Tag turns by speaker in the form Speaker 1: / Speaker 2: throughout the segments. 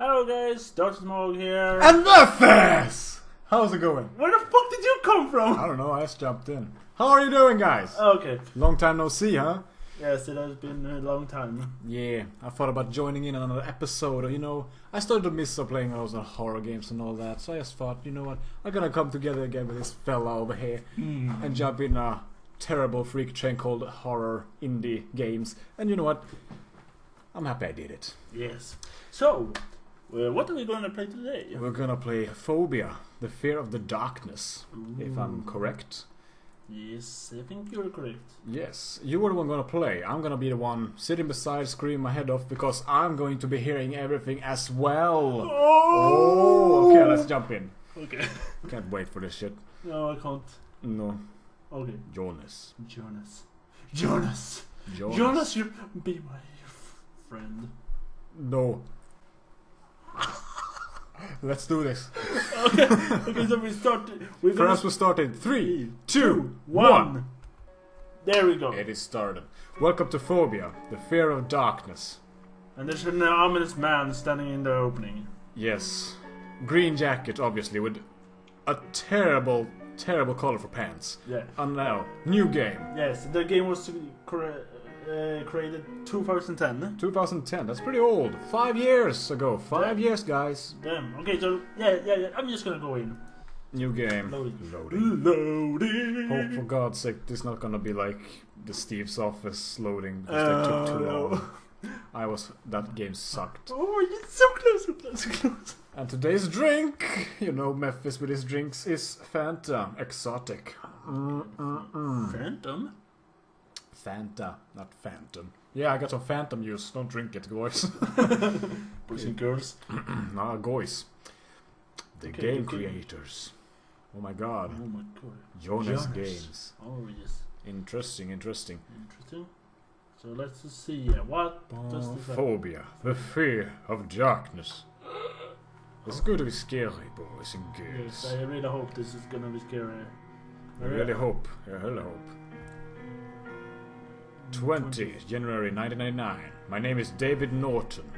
Speaker 1: Hello guys, Dr. Mohag here.
Speaker 2: And Memphis! How's it going?
Speaker 1: Where the fuck did you come from?
Speaker 2: I don't know, I just jumped in. How are you doing, guys?
Speaker 1: Okay.
Speaker 2: Long time no see, huh?
Speaker 1: Yes, it has been a long time.
Speaker 2: Yeah, I thought about joining in on another episode. You know, I started to miss playing those horror games and all that. So I just thought, you know what, I'm gonna come together again with this fella over here and jump in a terrible freak train called horror indie games. And you know what? I'm happy I did it.
Speaker 1: Yes. So, what are we gonna play today?
Speaker 2: We're gonna play Phobia, the fear of the darkness, if I'm correct.
Speaker 1: Yes, I think you're correct.
Speaker 2: Yes, you were the one gonna play. I'm gonna be the one sitting beside, screaming my head off because I'm going to be hearing everything as well. Oh, okay, let's jump in.
Speaker 1: Okay.
Speaker 2: Can't wait for this shit.
Speaker 1: No, I can't.
Speaker 2: No.
Speaker 1: Okay.
Speaker 2: Jonas,
Speaker 1: you be my friend.
Speaker 2: No. Let's do this.
Speaker 1: Okay, so we start.
Speaker 2: First we start in 3, 2, 1.
Speaker 1: There we go.
Speaker 2: It is started. Welcome to Phobia, the fear of darkness.
Speaker 1: And there's an ominous man standing in the opening.
Speaker 2: Yes. Green jacket, obviously, with a terrible color for pants.
Speaker 1: Yeah.
Speaker 2: And now, new game.
Speaker 1: Yes, the game was created 2010.
Speaker 2: 2010, that's pretty old. 5 years ago. 5 years, guys.
Speaker 1: Damn. Okay, so yeah. I'm just gonna go in.
Speaker 2: New game.
Speaker 1: Loading.
Speaker 2: Hope for God's sake this is not gonna be like the Steve's Office loading because they took too long. That game sucked.
Speaker 1: Oh, it's so close.
Speaker 2: And today's drink, you know, Memphis with his drinks, is Fanta Exotic.
Speaker 1: Phantom?
Speaker 2: Fanta, not Phantom. Yeah, I got some Phantom juice. Don't drink it, guys.
Speaker 1: Boys and girls.
Speaker 2: Nah, guys. The game creators. Oh my god.
Speaker 1: Oh my god.
Speaker 2: Jonas Games.
Speaker 1: Oh yes.
Speaker 2: Interesting.
Speaker 1: So let's see. What does this have?
Speaker 2: Phobia, the fear of darkness. It's going to be scary, boys and girls.
Speaker 1: Yes, I really hope this is gonna be scary.
Speaker 2: I really hope. I really hope. 20 January 1999. My name is David Norton.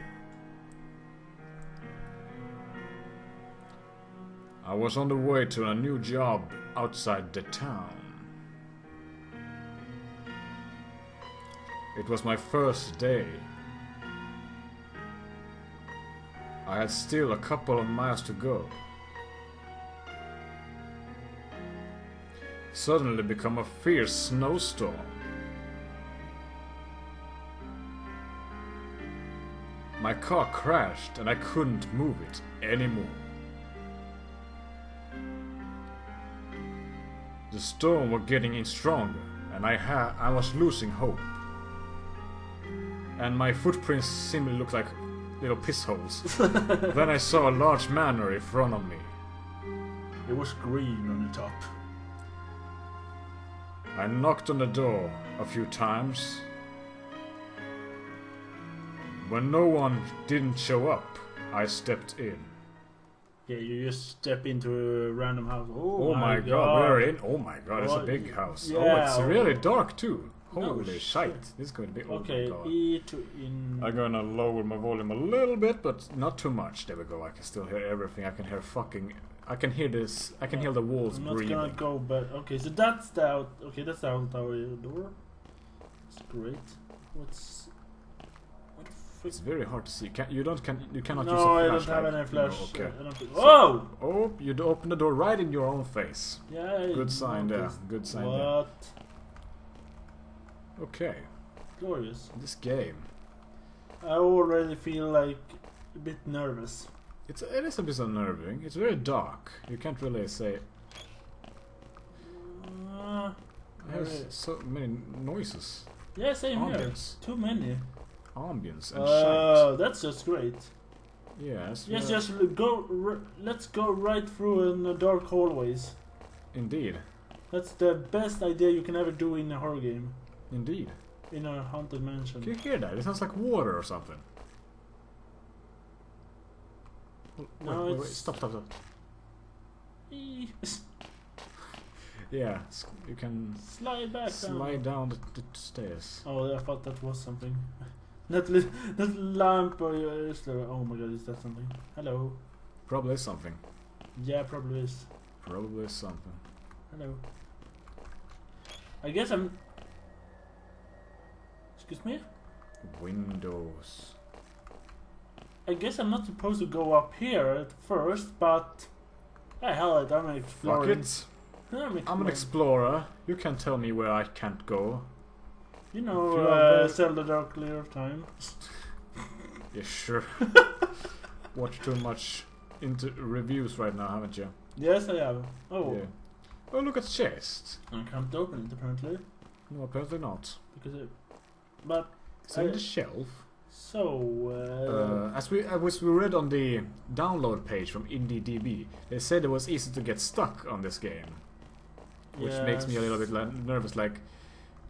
Speaker 2: I was on the way to a new job outside the town. It was my first day. I had still a couple of miles to go. Suddenly become a fierce snowstorm. My car crashed and I couldn't move it anymore. The storm was getting in stronger and I was losing hope. And my footprints simply looked like little piss holes. Then I saw a large manor in front of me.
Speaker 1: It was green on the top.
Speaker 2: I knocked on the door a few times. When no one didn't show up, I stepped in.
Speaker 1: Yeah, you just step into a random house.
Speaker 2: Oh my god, we're in. Oh my god, it's a big house.
Speaker 1: Yeah,
Speaker 2: oh, it's really dark too. Holy
Speaker 1: no,
Speaker 2: shite. This is going to be...
Speaker 1: Okay,
Speaker 2: oh my god.
Speaker 1: E to in...
Speaker 2: I'm gonna lower my volume a little bit, but not too much. There we go, I can still hear everything. I can hear fucking... I can hear this... I can hear the walls breathing.
Speaker 1: I'm not gonna go, but... Okay, so that's the out... Okay, that's the out door. That's great. What's... What the frick?
Speaker 2: It's very hard to see. You cannot use a
Speaker 1: No, I
Speaker 2: flashlight.
Speaker 1: don't have any flash.
Speaker 2: No, okay.
Speaker 1: I don't think... Whoa!
Speaker 2: Oh, you open the door right in your own face.
Speaker 1: Yeah,
Speaker 2: Good sign there. Good sign there.
Speaker 1: What?
Speaker 2: Okay.
Speaker 1: Glorious.
Speaker 2: This game.
Speaker 1: I already feel like a bit nervous.
Speaker 2: It is a bit unnerving. It's very dark. You can't really say... There's so many noises.
Speaker 1: Yeah, same
Speaker 2: Ambience.
Speaker 1: here. Too many.
Speaker 2: Ambience and shite.
Speaker 1: That's just great.
Speaker 2: Yes.
Speaker 1: Yes, just go. Let's go right through in the dark hallways.
Speaker 2: Indeed.
Speaker 1: That's the best idea you can ever do in a horror game.
Speaker 2: Indeed.
Speaker 1: In a haunted mansion.
Speaker 2: Can you hear that? It sounds like water or something.
Speaker 1: No,
Speaker 2: wait. Stop. Yeah, you can
Speaker 1: slide back
Speaker 2: slide down the stairs.
Speaker 1: Oh, I thought that was something. that lamp is there. Oh my god, is that something? Hello.
Speaker 2: Probably something.
Speaker 1: Yeah, probably is.
Speaker 2: Probably something.
Speaker 1: Hello. I guess I'm... Excuse me?
Speaker 2: Windows.
Speaker 1: I guess I'm not supposed to go up here at first, but... Hey, hell, I'm an explorer.
Speaker 2: Fuck it. I'm an explorer. You can't tell me where I can't go.
Speaker 1: You know, Zelda Dark Layer of Time.
Speaker 2: Yeah, sure. Watch too much into reviews right now, haven't you?
Speaker 1: Yes, I have. Oh.
Speaker 2: Yeah. Oh, look at the chest.
Speaker 1: I can't open it, apparently.
Speaker 2: No, apparently not.
Speaker 1: Because it... But...
Speaker 2: It's in the shelf.
Speaker 1: So,
Speaker 2: as we read on the download page from IndieDB, they said it was easy to get stuck on this game, which makes me a little bit nervous. Like,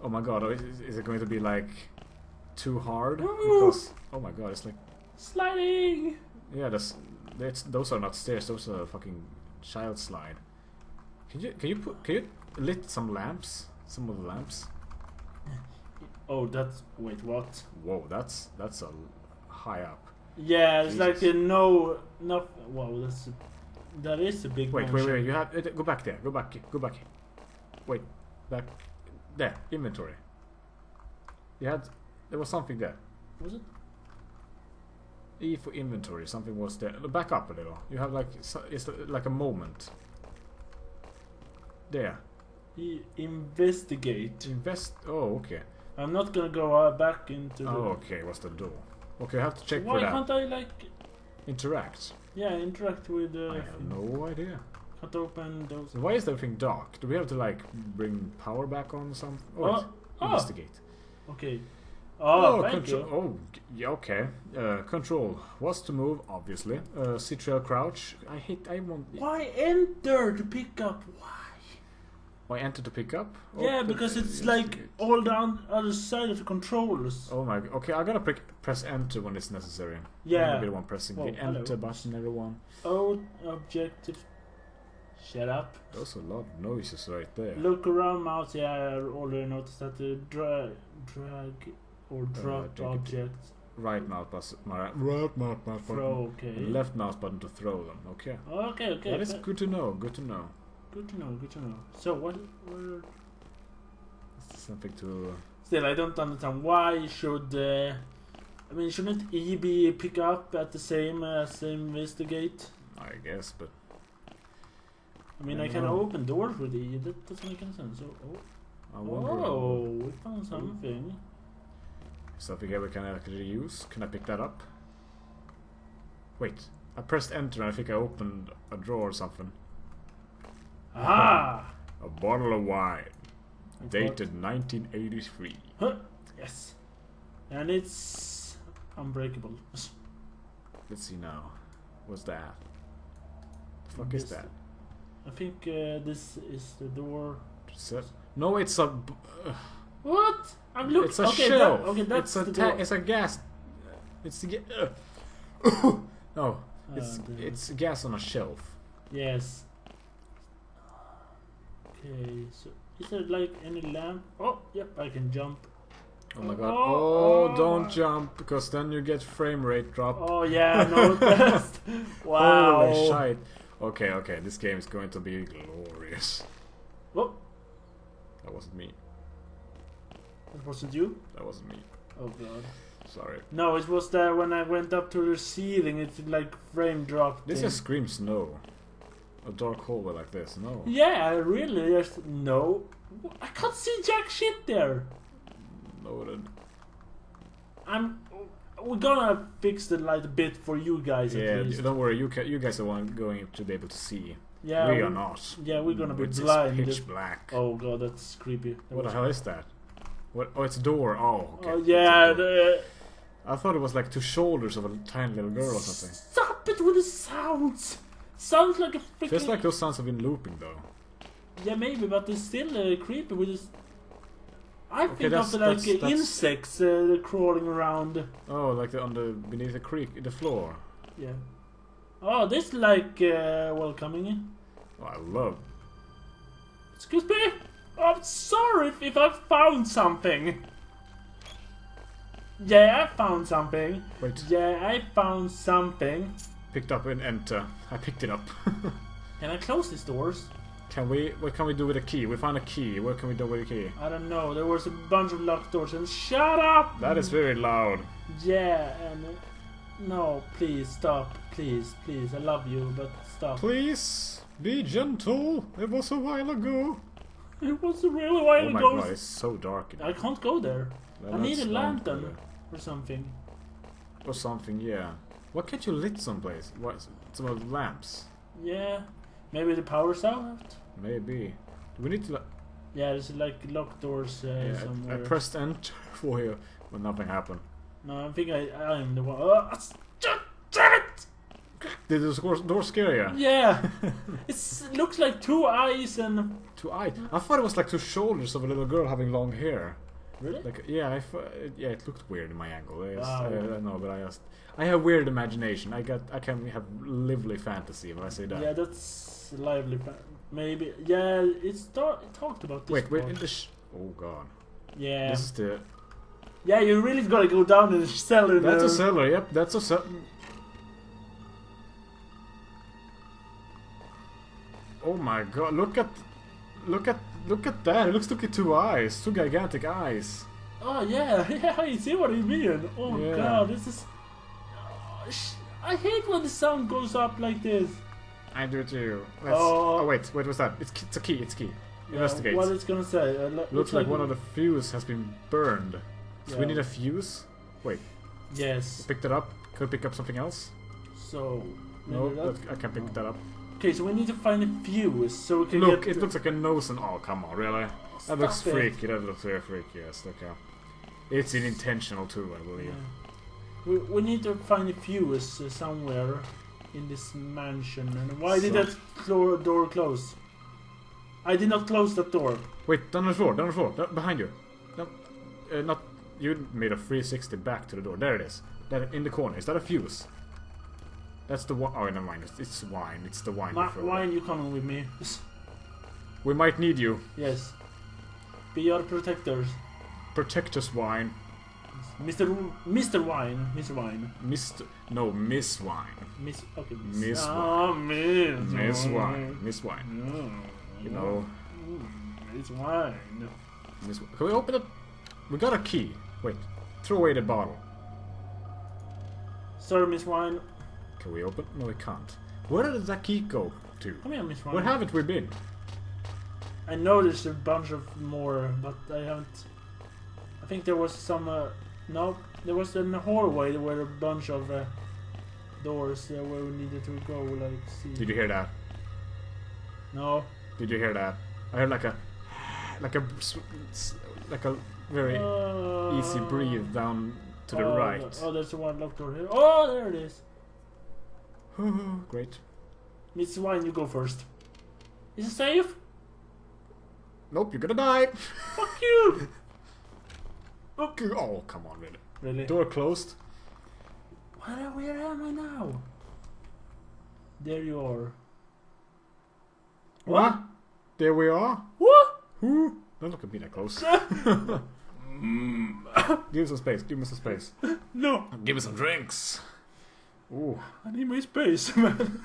Speaker 2: oh my god, is it going to be like too hard? Because oh my god, it's like
Speaker 1: sliding.
Speaker 2: Yeah, those are not stairs; those are fucking child slide. Can you lit some lamps? Some of the lamps.
Speaker 1: Oh, that's... Wait, what?
Speaker 2: Whoa, that's a high up.
Speaker 1: Yeah, it's
Speaker 2: Jesus.
Speaker 1: like a no... Wow, that is a big
Speaker 2: Wait,
Speaker 1: motion.
Speaker 2: wait, you have... Go back there, go back. Wait, back... There, inventory. There was something there.
Speaker 1: Was it?
Speaker 2: E for inventory, something was there. Back up a little. You have like... It's like a moment. There.
Speaker 1: Investigate.
Speaker 2: Oh, okay.
Speaker 1: I'm not gonna go back into the...
Speaker 2: Oh, okay, what's the door? Okay, I have to check
Speaker 1: Why
Speaker 2: for that.
Speaker 1: can't I, like...
Speaker 2: Interact?
Speaker 1: Yeah, interact with...
Speaker 2: I have no idea.
Speaker 1: Can't open those...
Speaker 2: So why is everything dark? Do we have to, like, bring power back on something? Oh, investigate.
Speaker 1: Okay. Oh, thank
Speaker 2: control.
Speaker 1: you.
Speaker 2: Oh, yeah, okay. Control was to move, obviously. Citrial crouch. I want...
Speaker 1: Why enter to pick up? Why?
Speaker 2: Why enter to pick up?
Speaker 1: Yeah,
Speaker 2: Oh,
Speaker 1: because it's like all down other side of the controls.
Speaker 2: Oh my... Okay, I gotta press enter when it's necessary.
Speaker 1: Yeah.
Speaker 2: I'm gonna be the one pressing the enter
Speaker 1: hello.
Speaker 2: button, everyone.
Speaker 1: Oh, objective. Shut up.
Speaker 2: There's a lot of noises right there.
Speaker 1: Look around, mouse. Yeah, I already noticed that the drag or drop objects.
Speaker 2: Right mouse button.
Speaker 1: Throw, okay.
Speaker 2: And left mouse button to throw them. Okay.
Speaker 1: Okay.
Speaker 2: That is good to know. Good to know.
Speaker 1: Good to know. So what?
Speaker 2: Something to.
Speaker 1: Still, I don't understand why should. I mean, shouldn't E be pick up at the same as investigate?
Speaker 2: I guess, but.
Speaker 1: I mean, I can open doors with E. That doesn't make any sense.
Speaker 2: I wonder.
Speaker 1: Oh, we found something.
Speaker 2: Something here we can actually use. Can I pick that up? Wait, I pressed enter and I think I opened a drawer or something.
Speaker 1: Ah!
Speaker 2: A bottle of wine. Dated 1983.
Speaker 1: Huh? Yes. And it's unbreakable.
Speaker 2: Let's see now. What's that? The fuck is that?
Speaker 1: I think this is the door.
Speaker 2: No, it's a.
Speaker 1: What? I'm looking.
Speaker 2: It's a shelf.
Speaker 1: Okay, that's the door.
Speaker 2: It's a gas. It's the. No, it's gas on a shelf.
Speaker 1: Yes. Okay, so is there like any lamp? Oh, yep, I can jump.
Speaker 2: Oh my god. Oh, don't jump, because then you get frame rate drop.
Speaker 1: Oh yeah, no test. Wow.
Speaker 2: Holy shit. Okay, this game is going to be glorious.
Speaker 1: Oh.
Speaker 2: That wasn't me.
Speaker 1: That wasn't you?
Speaker 2: That wasn't me.
Speaker 1: Oh god.
Speaker 2: Sorry.
Speaker 1: No, it was there when I went up to the ceiling, it like frame dropped.
Speaker 2: This just screams no. A dark hallway like this, no.
Speaker 1: Yeah, really, there's no. I can't see jack shit there.
Speaker 2: Noted.
Speaker 1: We're gonna fix the light a bit for you guys.
Speaker 2: Yeah,
Speaker 1: at least.
Speaker 2: don't worry. You guys are going to be able to see.
Speaker 1: Yeah,
Speaker 2: we are not.
Speaker 1: Yeah, we're gonna be
Speaker 2: It's
Speaker 1: blind.
Speaker 2: pitch black.
Speaker 1: Oh god, that's creepy.
Speaker 2: What the hell is that? What? Oh, it's a door. Oh, okay.
Speaker 1: Oh yeah,
Speaker 2: I thought it was like two shoulders of a tiny little girl or something.
Speaker 1: Stop it with the sounds. Sounds like a freaking.
Speaker 2: Feels like those sounds have been looping though.
Speaker 1: Yeah, maybe, but it's still creepy with this. I think
Speaker 2: that's-
Speaker 1: of the, like
Speaker 2: that's-
Speaker 1: insects crawling around.
Speaker 2: Oh, like beneath the creek, the floor.
Speaker 1: Yeah. Oh, this like welcoming.
Speaker 2: Oh, I love.
Speaker 1: Excuse me. I'm sorry if I found something. Yeah, I found something.
Speaker 2: Wait.
Speaker 1: Yeah, I found something.
Speaker 2: Picked up and enter. I picked it up.
Speaker 1: Can I close these doors?
Speaker 2: Can we? What can we do with a key? We found a key. What can we do with a key?
Speaker 1: I don't know. There was a bunch of locked doors and shut up!
Speaker 2: That is very loud.
Speaker 1: Yeah, and no, please stop. Please, please. I love you, but stop.
Speaker 2: Please be gentle. It was a while ago.
Speaker 1: It was a really while
Speaker 2: Oh my
Speaker 1: ago.
Speaker 2: god, it's so dark.
Speaker 1: I can't go there.
Speaker 2: Well,
Speaker 1: I need a
Speaker 2: let's not go
Speaker 1: lantern
Speaker 2: there.
Speaker 1: or something.
Speaker 2: Or something, yeah. Why can't you lit someplace? What? Some of the lamps?
Speaker 1: Yeah, maybe the power's out.
Speaker 2: Maybe. Do we need to?
Speaker 1: Yeah, there's like locked doors
Speaker 2: Yeah,
Speaker 1: somewhere.
Speaker 2: I pressed enter for you, but nothing happened.
Speaker 1: No, I think I'm the one. Oh, damn it!
Speaker 2: Did the door scare you?
Speaker 1: Yeah, it looks like two eyes and.
Speaker 2: Two eyes. I thought it was like two shoulders of a little girl having long hair.
Speaker 1: Really?
Speaker 2: Like yeah, yeah, it looked weird in my angle.
Speaker 1: Wow.
Speaker 2: I know, but I have weird imagination. I can have lively fantasy when I say that.
Speaker 1: Yeah, that's lively. Maybe. Yeah, it talked about this.
Speaker 2: Wait,
Speaker 1: part.
Speaker 2: in the oh god.
Speaker 1: Yeah.
Speaker 2: This is the.
Speaker 1: Yeah, you really gotta go down in the cellar.
Speaker 2: That's
Speaker 1: now.
Speaker 2: a cellar. Yep, that's a cellar. Oh my god! Look at that! It looks like two eyes, two gigantic eyes.
Speaker 1: Oh yeah, yeah. I see what you mean. Oh
Speaker 2: Yeah.
Speaker 1: god, this is. I hate when the sound goes up like this.
Speaker 2: I do too. Let's,
Speaker 1: Oh.
Speaker 2: oh wait, what's that? It's a key. It's a key. Investigate.
Speaker 1: What it's gonna say?
Speaker 2: Looks like one of the fuse has been burned. So we
Speaker 1: Yeah.
Speaker 2: need a fuse. Wait,
Speaker 1: Yes.
Speaker 2: picked it up. Could pick up something else?
Speaker 1: So.
Speaker 2: No,
Speaker 1: maybe that-
Speaker 2: I can pick that up.
Speaker 1: Okay, so we need to find a fuse so we can
Speaker 2: Look,
Speaker 1: get.
Speaker 2: it looks like a nose and oh come on, really? That
Speaker 1: Stop
Speaker 2: looks
Speaker 1: it.
Speaker 2: freaky. That looks very freaky. Yes, okay. It's intentional too, I believe.
Speaker 1: Yeah. We need to find a fuse somewhere in this mansion. And why did
Speaker 2: So-
Speaker 1: that door close? I did not close that door.
Speaker 2: Wait, down the floor, behind you. No, not you made a 360 back to the door. There it is. That in the corner. Is that a fuse? That's the one. Oh, never mind. It's wine. It's the wine. before.
Speaker 1: Why are you coming with me?
Speaker 2: We might need you.
Speaker 1: Yes. Be our protectors.
Speaker 2: Protect us, wine.
Speaker 1: Mr. Wine. Mr. Wine.
Speaker 2: Miss Wine.
Speaker 1: Miss. Okay.
Speaker 2: Miss
Speaker 1: Miss
Speaker 2: Wine. Miss Wine. You know.
Speaker 1: Miss Wine.
Speaker 2: Miss. Can we open it? We got a key. Wait. Throw away the bottle.
Speaker 1: Sorry, Miss Wine.
Speaker 2: Can we open? No, we can't. Where did that key go to?
Speaker 1: Come here, Miss Wine.
Speaker 2: Where haven't we been?
Speaker 1: I know there's a bunch of more, but I haven't. I think there was some. No, there was in the hallway. There were a bunch of doors where we needed to go. Like, see.
Speaker 2: Did you hear that?
Speaker 1: No.
Speaker 2: Did you hear that? I heard like a very easy breathe down to the right.
Speaker 1: Oh, there's one locked door here. Oh, there it is.
Speaker 2: Great.
Speaker 1: Miss Wine, you go first. Is it safe?
Speaker 2: Nope, you're gonna die.
Speaker 1: Fuck you!
Speaker 2: Okay. Oh, come on, really.
Speaker 1: Really?
Speaker 2: Door closed.
Speaker 1: Where am I now? There you are.
Speaker 2: What? There we are.
Speaker 1: What?
Speaker 2: Who? Don't look at me that close. Give me some space. Give me some space.
Speaker 1: No,
Speaker 2: Give me some drinks. Ooh.
Speaker 1: I need my space, man.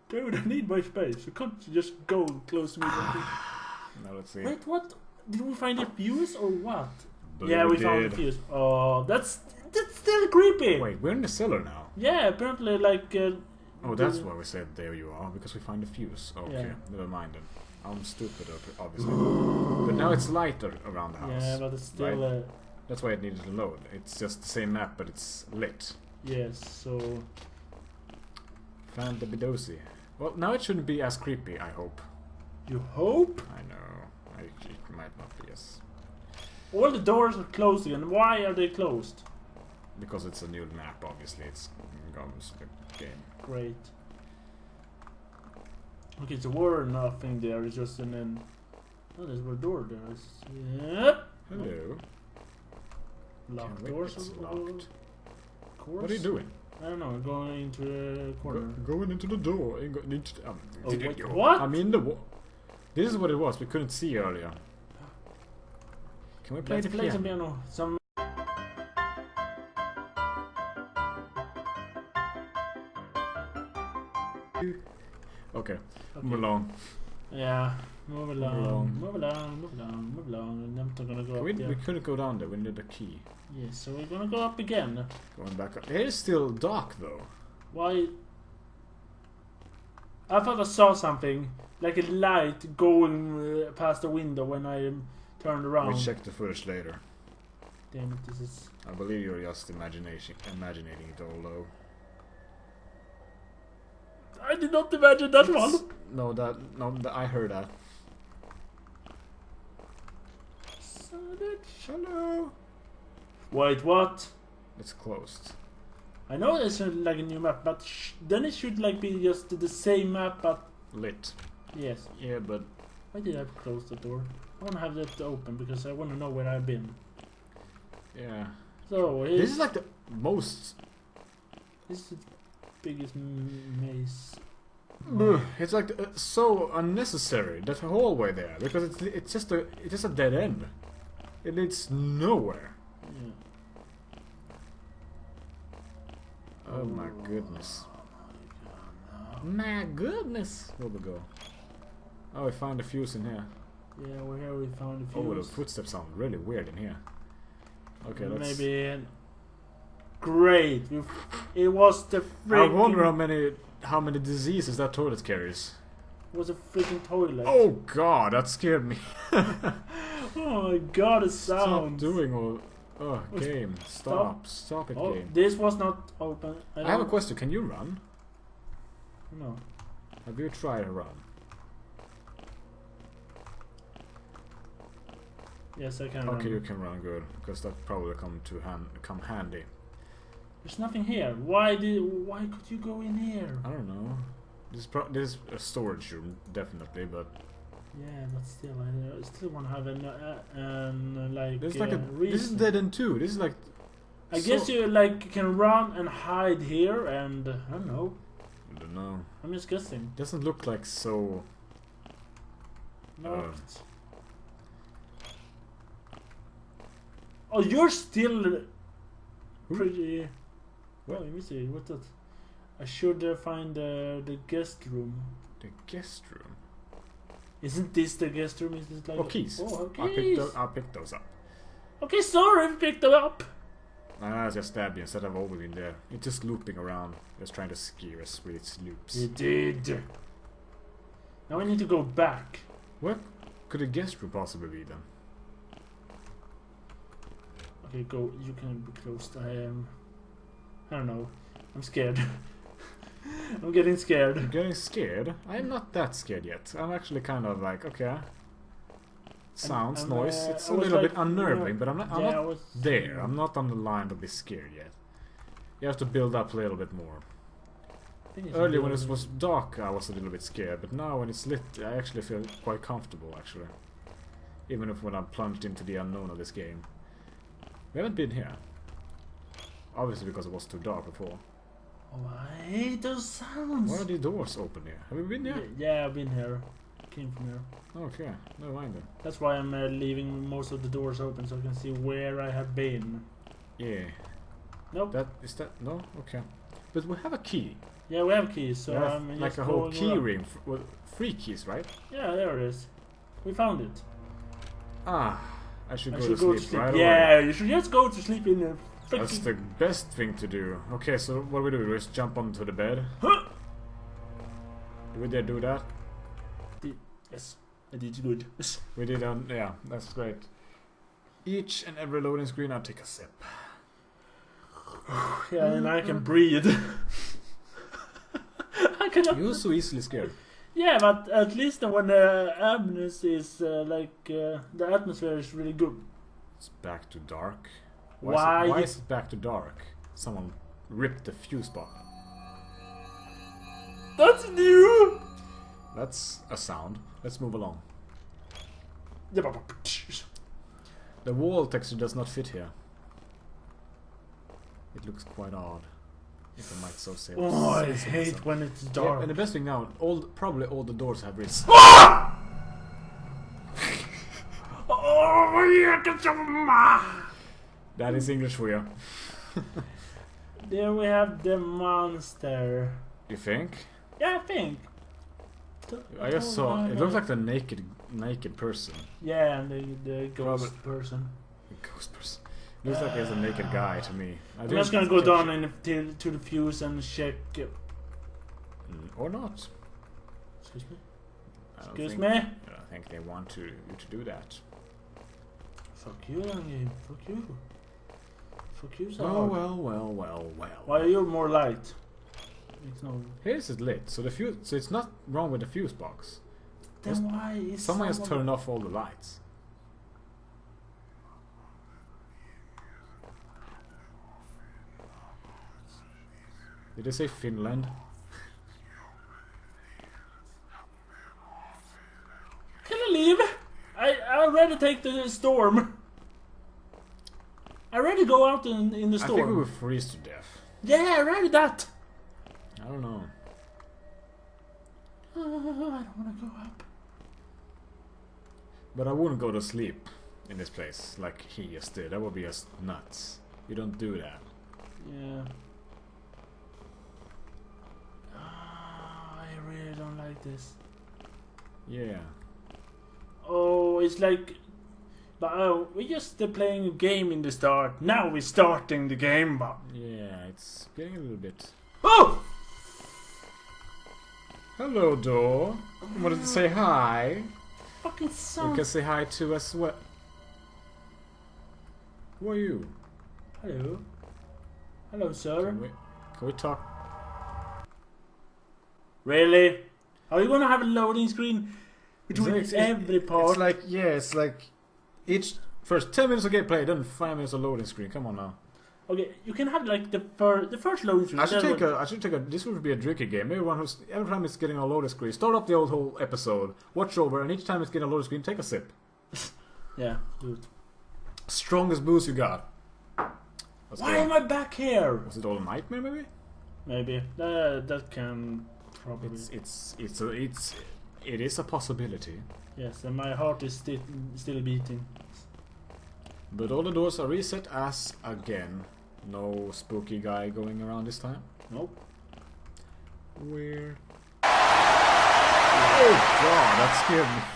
Speaker 1: Dude, I need my space. You can't just go close to me.
Speaker 2: Now let's see.
Speaker 1: Wait, what? Did we find a fuse or what?
Speaker 2: But
Speaker 1: Yeah, we found a fuse. Oh, that's still creepy.
Speaker 2: Wait, we're in the cellar now.
Speaker 1: Yeah, apparently, like.
Speaker 2: Oh, that's why we said there you are, because we find the fuse. Okay,
Speaker 1: Yeah.
Speaker 2: never mind then. I'm stupid, obviously. But now it's lighter around the house.
Speaker 1: Yeah, but it's still.
Speaker 2: Right? That's why it needed to load. It's just the same map, but it's lit.
Speaker 1: Yes, so.
Speaker 2: Found the Bidosi. Well, now it shouldn't be as creepy, I hope.
Speaker 1: You hope?
Speaker 2: I know. It might not be as...
Speaker 1: All the doors are closed again. Why are they closed?
Speaker 2: Because it's a new map, obviously. It's Gums game.
Speaker 1: Great. Okay, so we're nothing there. It's just an. Oh, there's a door there. Yep.
Speaker 2: Hello.
Speaker 1: Locked
Speaker 2: Wait,
Speaker 1: doors.
Speaker 2: it's
Speaker 1: Of
Speaker 2: locked.
Speaker 1: course.
Speaker 2: What are you doing?
Speaker 1: I don't know. Going into the corner.
Speaker 2: Going into the door. Into the,
Speaker 1: Oh, wait, what?
Speaker 2: I mean the This is what it was. We couldn't see earlier. Can we play
Speaker 1: Let's
Speaker 2: the
Speaker 1: play
Speaker 2: piano?
Speaker 1: some piano. Some.
Speaker 2: Okay, move along.
Speaker 1: Yeah, move along. And I'm not gonna go up there.
Speaker 2: We couldn't go down there, we need a key.
Speaker 1: Yes, so we're gonna go up again.
Speaker 2: Going back up. It is still dark though.
Speaker 1: Why? I thought I saw something, like a light going past the window when I turned around.
Speaker 2: We'll check the footage later.
Speaker 1: Damn it, this is...
Speaker 2: I believe you're just imagining it all though.
Speaker 1: I did not imagine that one!
Speaker 2: No, I heard that. Hello!
Speaker 1: Wait, what?
Speaker 2: It's closed.
Speaker 1: I know there's like a new map, but then it should like be just the same map, but...
Speaker 2: Lit.
Speaker 1: Yes.
Speaker 2: Yeah, but...
Speaker 1: Why did I close the door? I want to have that open because I want to know where I've been.
Speaker 2: Yeah.
Speaker 1: So,
Speaker 2: this is like the most...
Speaker 1: This is the biggest maze.
Speaker 2: It's like so unnecessary, that hallway there, because it's just a dead end. It leads nowhere.
Speaker 1: Yeah.
Speaker 2: Oh my goodness. My goodness! Where we go? Oh, we found a fuse in here.
Speaker 1: Yeah, we're here. We found a fuse.
Speaker 2: Oh, the footsteps sound really weird in here. Okay, let's...
Speaker 1: Maybe... Great! It was the freaking...
Speaker 2: I wonder how many diseases that toilet carries.
Speaker 1: It was a freaking toilet.
Speaker 2: Oh god, that scared me.
Speaker 1: Oh my god, it sounds...
Speaker 2: Stop doing all... Oh, game. Stop it,
Speaker 1: oh,
Speaker 2: game.
Speaker 1: This was not open.
Speaker 2: I have a question, can you run?
Speaker 1: No.
Speaker 2: Have you tried to run?
Speaker 1: Yes, I can run.
Speaker 2: Okay, you can run, good. Because that probably come handy.
Speaker 1: There's nothing here. Why could you go in here?
Speaker 2: I don't know. This is a storage room, definitely, but...
Speaker 1: Yeah, but still, I still want to have like
Speaker 2: this is
Speaker 1: reason.
Speaker 2: dead end too. This is like...
Speaker 1: I guess you like can run and hide here, and I don't know.
Speaker 2: I don't know.
Speaker 1: I'm just guessing.
Speaker 2: Doesn't look like so...
Speaker 1: Locked. Oh, you're still pretty...
Speaker 2: What?
Speaker 1: Oh, let me see. What's that? I should find the guest room.
Speaker 2: The guest room?
Speaker 1: Isn't this the guest room? Is this like...
Speaker 2: Oh, keys.
Speaker 1: Oh, keys.
Speaker 2: I picked those up.
Speaker 1: Okay, sorry, we picked them up.
Speaker 2: I just stabbed you instead of over in there. It's just looping around. Just trying to scare us with its loops.
Speaker 1: You did. Now we need to go back.
Speaker 2: What could a guest room possibly be then?
Speaker 1: Okay, go. You can be closed. I don't know. I'm scared. I'm getting scared.
Speaker 2: You're getting scared? I'm not that scared yet. I'm actually kind of like, okay. Sounds, noise. It's a little bit unnerving, but I'm not there. I'm not on the line to be scared yet. You have to build up a little bit more. Earlier when it was dark I was a little bit scared, but now when it's lit I actually feel quite comfortable actually. Even if when I'm plunged into the unknown of this game. We haven't been here. Obviously because it was too dark before.
Speaker 1: Oh, I hate those sounds.
Speaker 2: Why are the doors open here? Have you been here?
Speaker 1: Yeah, I've been here. Came from here.
Speaker 2: Okay, never mind then.
Speaker 1: That's why I'm leaving most of the doors open so I can see where I have been.
Speaker 2: Yeah.
Speaker 1: Nope.
Speaker 2: No? Okay. But we have a key.
Speaker 1: Yeah, we have keys, so I'm just
Speaker 2: like a whole key
Speaker 1: around.
Speaker 2: ring. With 3 keys, right?
Speaker 1: Yeah, there it is. We found it.
Speaker 2: Ah, I should go to sleep right
Speaker 1: yeah,
Speaker 2: away.
Speaker 1: you should just go to sleep in the freaking...
Speaker 2: That's the best thing to do. Okay, so what do we do? We just jump onto the bed?
Speaker 1: Huh?
Speaker 2: Did we dare do that?
Speaker 1: Yes, I did good. Yes.
Speaker 2: We did, yeah, that's great. Each and every loading screen, I'll take a sip.
Speaker 1: Yeah, and I can breathe. I cannot...
Speaker 2: You're so easily scared.
Speaker 1: Yeah, but at least when the atmosphere is the atmosphere is really good.
Speaker 2: It's back to dark.
Speaker 1: Why
Speaker 2: is it back to dark? Someone ripped the fuse box.
Speaker 1: That's new!
Speaker 2: That's a sound. Let's move along.
Speaker 1: The
Speaker 2: wall texture does not fit here. It looks quite odd, if I might so say.
Speaker 1: Oh, I hate when it's dark.
Speaker 2: Yeah, and the best thing now, probably all the doors have wrist.
Speaker 1: Oh, yeah,
Speaker 2: that is English for you.
Speaker 1: there we have the monster.
Speaker 2: You think?
Speaker 1: Yeah, I think.
Speaker 2: I just saw. It looks like the naked person.
Speaker 1: Yeah, and the ghost person.
Speaker 2: The ghost person. It looks like there's a naked guy to me.
Speaker 1: I'm just gonna go down to the fuse and check.
Speaker 2: Or not.
Speaker 1: Excuse me.
Speaker 2: Excuse me. I don't think they want you to do that.
Speaker 1: Fuck you, game. Fuck you. Fuck you, so
Speaker 2: Well.
Speaker 1: Why are you more light? It's no.
Speaker 2: Here's it lit, so the fuse. So it's not wrong with the fuse box.
Speaker 1: Then why is
Speaker 2: someone has turned off all the lights? Did they say Finland?
Speaker 1: Can I leave? I already take the storm. I already go out in the storm.
Speaker 2: I think we will freeze to death.
Speaker 1: Yeah, I read that.
Speaker 2: I don't know.
Speaker 1: I don't want to go up.
Speaker 2: But I wouldn't go to sleep in this place like he just did. That would be just nuts. You don't do that.
Speaker 1: Yeah. I really don't like this.
Speaker 2: Yeah.
Speaker 1: Oh, it's like... But we're just playing a game in the start. Now we're starting the game, but...
Speaker 2: Yeah, it's getting a little bit...
Speaker 1: Oh!
Speaker 2: Hello, door. I wanted to say hi.
Speaker 1: Fucking son.
Speaker 2: You can say hi to as well. Who are you?
Speaker 1: Hello. Hello, sir.
Speaker 2: Can we talk?
Speaker 1: Really? Are you gonna have a loading screen between every part?
Speaker 2: It's like, yeah, it's like each first 10 minutes of gameplay, then 5 minutes of loading screen. Come on now.
Speaker 1: Okay, you can have like the first loading screen.
Speaker 2: I should take a. This would be a drinking game. Everyone who's every time it's getting a loading screen, start up the old whole episode, watch over, and each time it's getting a loading screen, take a sip.
Speaker 1: Yeah, do it.
Speaker 2: Strongest booze you got.
Speaker 1: Why am I back here?
Speaker 2: Was it all a nightmare, maybe?
Speaker 1: Maybe that can probably.
Speaker 2: It is a possibility.
Speaker 1: Yes, and my heart is still beating.
Speaker 2: But all the doors are reset as again. No spooky guy going around this time.
Speaker 1: Nope.
Speaker 2: Weird. Oh god, that scared me.